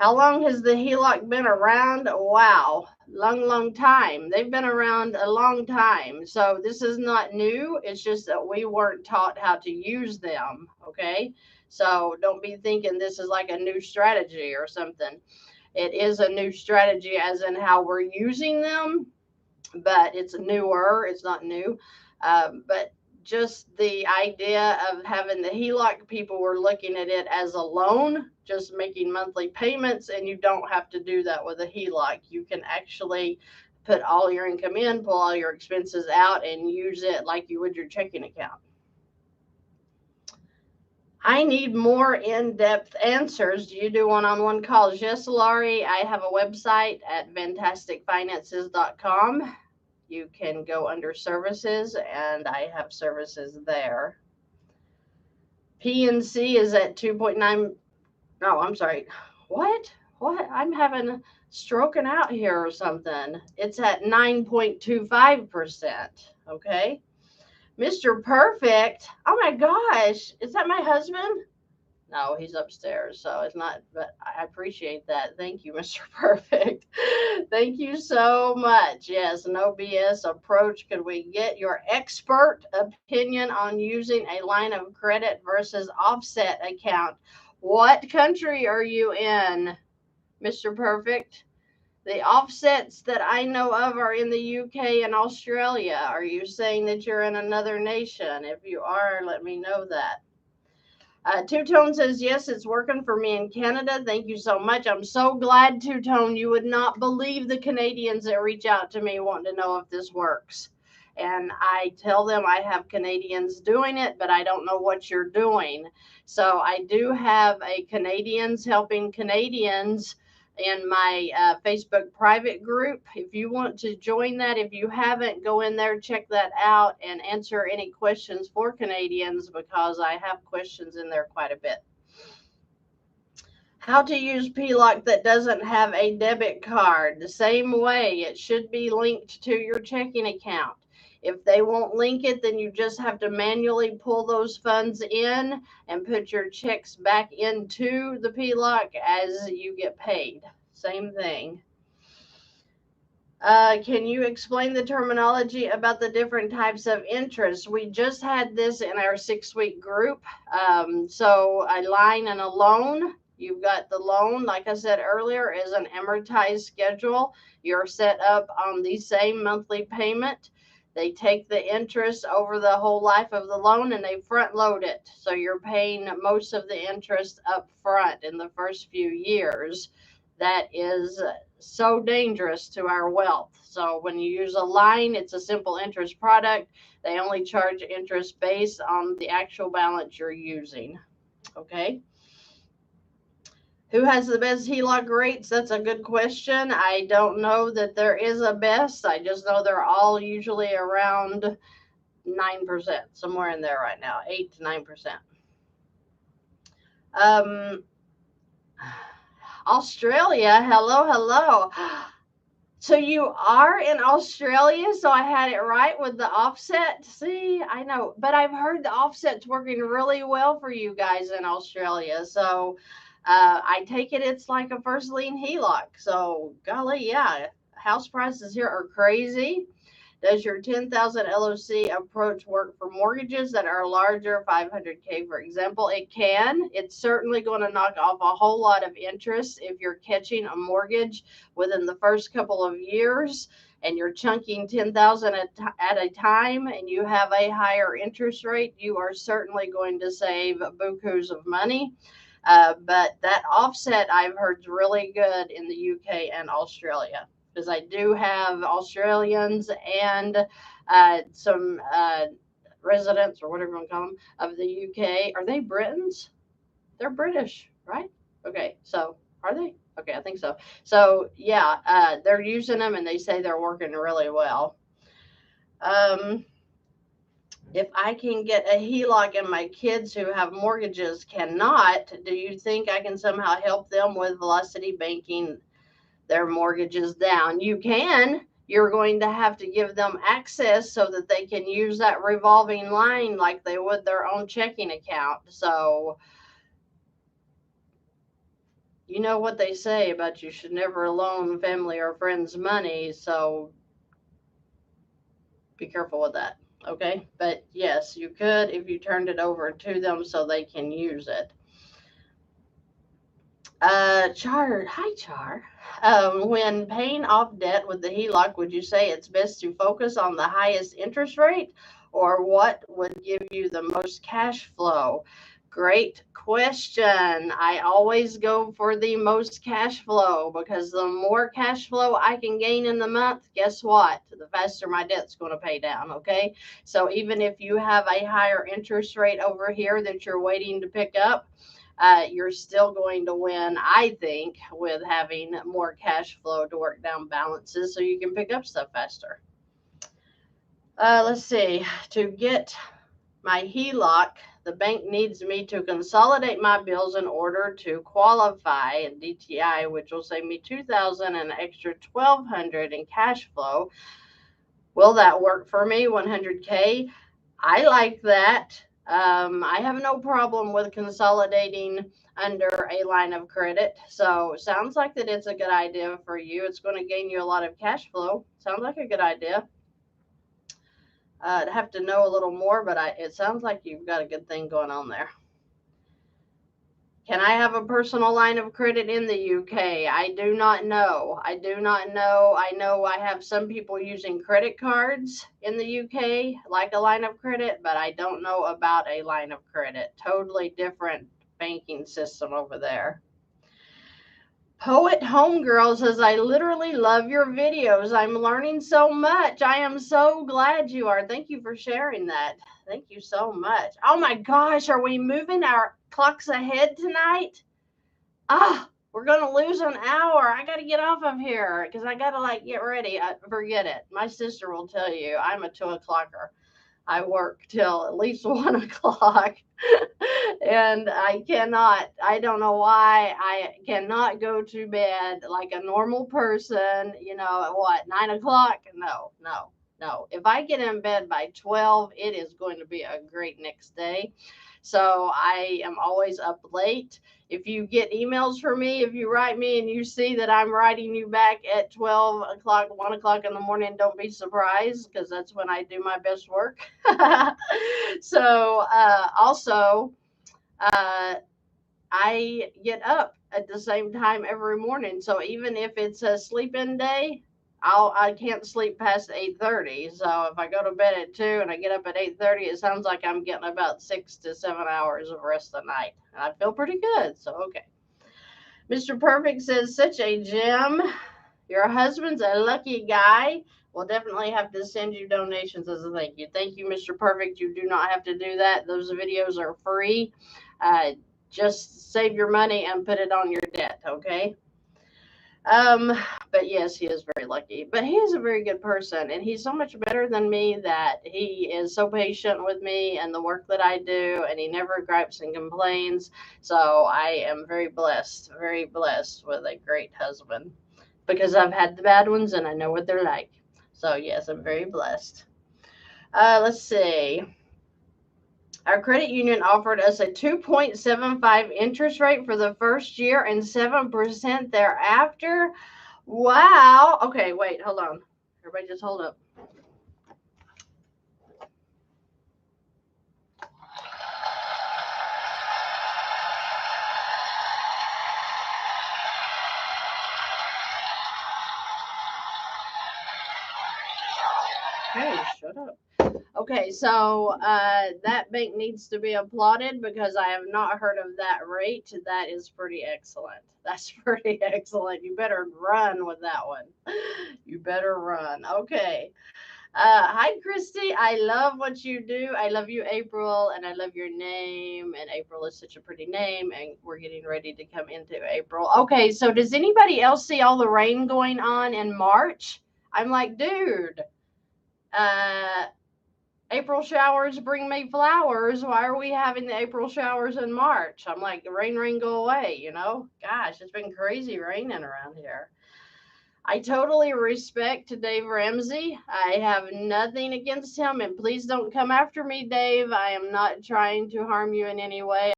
How long has the HELOC been around? Wow, long time. They've been around a long time. So this is not new. It's just that we weren't taught how to use them. Okay. So don't be thinking this is like a new strategy or something. It is a new strategy as in how we're using them, but it's newer. It's not new. But just the idea of having the HELOC, people were looking at it as a loan, just making monthly payments, and you don't have to do that with a HELOC. You can actually put all your income in, pull all your expenses out, and use it like you would your checking account. I need more in-depth answers. Do you do one-on-one calls? Yes, Laurie. I have a website at fantasticfinances.com. You can go under services, and I have services there. PNC is at 2.9. No, I'm sorry. What? I'm having stroking out here or something. It's at 9.25%. Okay. Mr. Perfect. Oh my gosh. Is that my husband? No, he's upstairs, so it's not, but I appreciate that. Thank you, Mr. Perfect. Thank you so much. Yes, no BS approach. Could we get your expert opinion on using a line of credit versus offset account? What country are you in, Mr. Perfect? The offsets that I know of are in the UK and Australia. Are you saying that you're in another nation? If you are, let me know that. Two Tone says, yes, it's working for me in Canada. Thank you so much. I'm so glad, Two Tone. You would not believe the Canadians that reach out to me wanting to know if this works. And I tell them I have Canadians doing it, but I don't know what you're doing. So I do have a Canadians helping Canadians in my Facebook private group. If you want to join that, if you haven't, go in there, check that out, and answer any questions for Canadians, because I have questions in there quite a bit. How to use PLOC that doesn't have a debit card. The same way, it should be linked to your checking account. If they won't link it, then you just have to manually pull those funds in and put your checks back into the PLOC as you get paid. Same thing. Can you explain the terminology about the different types of interest? We just had this in our 6-week group. So a line and a loan. You've got the loan, like I said earlier, is an amortized schedule. You're set up on the same monthly payment. They take the interest over the whole life of the loan and they front load it. So you're paying most of the interest up front in the first few years. That is so dangerous to our wealth. So when you use a line, it's a simple interest product. They only charge interest based on the actual balance you're using. Okay. Who has the best HELOC rates? That's a good question. I don't know that there is a best. I just know they're all usually around 9%, somewhere in there right now, 8 to 9%. Australia, hello. So you are in Australia, so I had it right with the offset. See, I know, but I've heard the offset's working really well for you guys in Australia. So I take it it's like a first lien HELOC. So golly, yeah, house prices here are crazy. Does your 10,000 LOC approach work for mortgages that are larger, 500K, for example? It can. It's certainly going to knock off a whole lot of interest if you're catching a mortgage within the first couple of years and you're chunking 10,000 at a time and you have a higher interest rate. You are certainly going to save bukus of money. But that offset I've heard is really good in the UK and Australia, because I do have Australians and some residents, or whatever you want to call them, of the UK. Are they Britons? They're British, right? Okay, so are they? Okay, I think so. So yeah, they're using them and they say they're working really well. If I can get a HELOC and my kids who have mortgages cannot, do you think I can somehow help them with Velocity banking their mortgages down? You can. You're going to have to give them access so that they can use that revolving line like they would their own checking account. So you know what they say about you should never loan family or friends money, so be careful with that, okay? But yes, you could if you turned it over to them so they can use it. Char, hi Char. When paying off debt with the HELOC, would you say it's best to focus on the highest interest rate, or what would give you the most cash flow? Great question. I always go for the most cash flow, because the more cash flow I can gain in the month, guess what? The faster my debt's going to pay down, okay? So even if you have a higher interest rate over here that you're waiting to pick up, you're still going to win, I think, with having more cash flow to work down balances so you can pick up stuff faster. Let's see. To get my HELOC, the bank needs me to consolidate my bills in order to qualify in DTI, which will save me $2,000 and an extra $1,200 in cash flow. Will that work for me? $100K. I like that. I have no problem with consolidating under a line of credit. So sounds like that it's a good idea for you. It's going to gain you a lot of cash flow. Sounds like a good idea. I'd have to know a little more, but it sounds like you've got a good thing going on there. Can I have a personal line of credit in the UK? I do not know. I do not know. I know I have some people using credit cards in the UK, like a line of credit, but I don't know about a line of credit. Totally different banking system over there. Poet Homegirl says, I literally love your videos. I'm learning so much. I am so glad you are. Thank you for sharing that. Thank you so much. Oh my gosh, are we moving our clocks ahead tonight? We're going to lose an hour. I got to get off of here because I got to get ready. Forget it. My sister will tell you I'm a 2:00-er. I work till at least 1:00 and I don't know why I cannot go to bed like a normal person, at what, 9:00? No. If I get in bed by 12, it is going to be a great next day. So I am always up late. If you get emails from me, if you write me and you see that I'm writing you back at 12:00, 1:00 in the morning, don't be surprised, because that's when I do my best work. So also, I get up at the same time every morning. So even if it's a sleep-in day, I can't sleep past 8:30. So if I go to bed at 2 and I get up at 8:30, it sounds like I'm getting about 6 to 7 hours of rest a night. And I feel pretty good. So, okay. Mr. Perfect says, such a gem. Your husband's a lucky guy. We'll definitely have to send you donations as a thank you. Thank you, Mr. Perfect. You do not have to do that. Those videos are free. Just save your money and put it on your debt, okay? But yes, he is very lucky. But he is a very good person, and he's so much better than me that he is so patient with me and the work that I do, and he never gripes and complains. So I am very blessed with a great husband, because I've had the bad ones and I know what they're like. So yes, I'm very blessed. Let's see. Our credit union offered us a 2.75 interest rate for the first year and 7% thereafter. Wow. Okay, wait, hold on. Everybody just hold up. Hey, shut up. Okay, so that bank needs to be applauded, because I have not heard of that rate. That is pretty excellent. That's pretty excellent. You better run with that one. You better run. Okay. Hi, Christy. I love what you do. I love you, April, and I love your name. And April is such a pretty name, and we're getting ready to come into April. Okay, so does anybody else see all the rain going on in March? I'm like, dude, April showers bring me flowers. Why are we having the April showers in March? I'm like, rain, go away, Gosh, it's been crazy raining around here. I totally respect Dave Ramsey. I have nothing against him, and please don't come after me, Dave. I am not trying to harm you in any way.